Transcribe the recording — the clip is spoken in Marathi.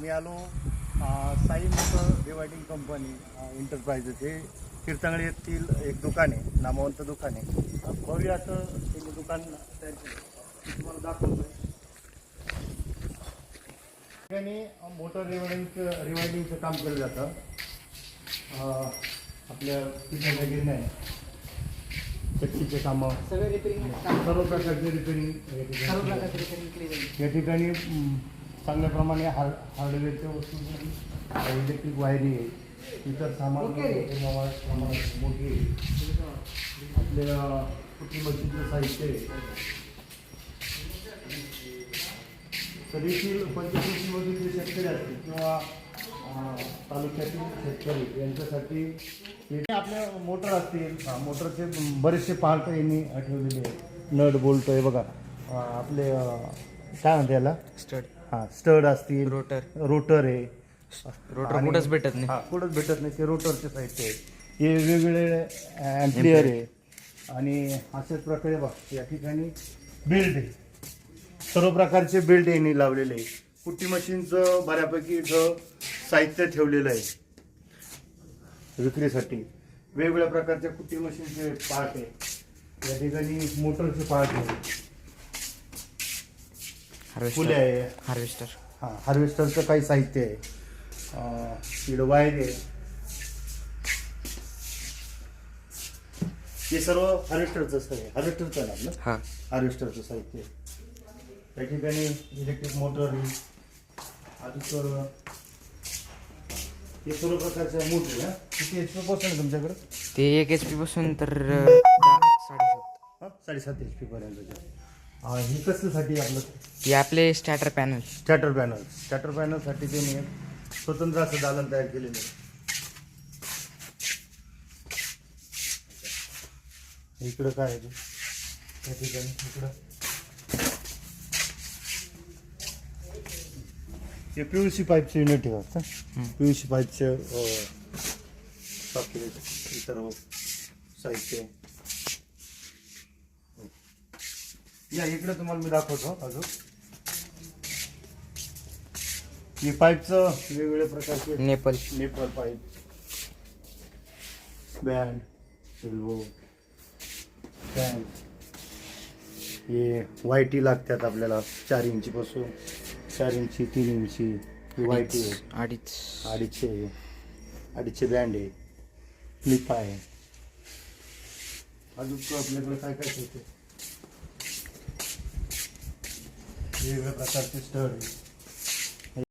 मी आलो Sai motor dividing company enterprises हे तीर्थंगडी येथील एक दुकान आहे, नामवंत दुकान आहे. भव्य असं ते दुकान तुम्हाला दाखवतो. ठिकाणी मोटर रिवायडिंगचं काम केलं जातं. आपल्या तिथे नाही चक्कीचे कामं, सर्व प्रकारचे रिपेरिंग या ठिकाणी चांगल्या प्रमाणे हार्डवेअरच्या वस्तू, इलेक्ट्रिक वायरी आहे, इतर सामान मोठी आपल्या कुठली मशीनचं साहित्य आहे. तरीतील पंचकृषीमधील जे शेतकरी असतील किंवा तालुक्यातील शेतकरी यांच्यासाठी हे आपल्या मोटर असतील, मोटरचे बरेचसे पार्ट यांनी ठेवलेले आहेत. नट बोल्ट आहे बघा, आपले काय म्हणते याला, स्टड. स्टड असतील, रोटर आहे. रोटर कुठंच भेटत नाही. कुठंच भेटत नाही, ते रोटरचे साहित्य आहे. हे वेगवेगळे ॲम्प्लियर आहे. आणि अशाच प्रकारे बघा या ठिकाणी बेल्ट आहे, सर्व प्रकारचे बेल्ट यांनी लावलेले आहे. कुट्टी मशीनचं बऱ्यापैकी इथं साहित्य ठेवलेलं आहे विक्रीसाठी. वेगवेगळ्या प्रकारच्या कुट्टी मशीनचे पार्ट आहे. या ठिकाणी मोटरचे पार्ट आहे, फुले आहे, हार्वेस्टरचं काही साहित्य आहे, स्पीड वायर आहे. हे सर्व हार्वेस्टरचं ना आपलं हार्वेस्टरचं साहित्य आहे. त्या ठिकाणी इलेक्ट्रिक मोटर आहे. अजून हे सर्व प्रकारच्या मोटर आहे. किती HP पासून आहे तुमच्याकडे? ते 1 HP पासून तर 7.5 HP पर्यंत. ही कसल्यासाठी आपलं? हे आपले स्टार्टर पॅनलसाठी त्यांनी स्वतंत्र असं दालन तयार केलेलं आहे. इकडं काय आहे त्या ठिकाणी? इकडं हे PVC पाईपचे युनिट ठेवतात. PVC पाईपचे सर्व साहित्य. या इकडे तुम्हाला मी दाखवतो. अजून हे पाईपचं वेगवेगळ्या प्रकारचे nipple pipe, band, elbow, fan. हे वायटी लागतात आपल्याला 4 इंचीपासून 4 इंची, 3 इंची. ही वायटी आहे, अडीचशे बँड आहे, क्लिप आहे. अजून आपल्याकडे काय काय होते वेगवेगळ्या प्रकारचे स्टड आहे.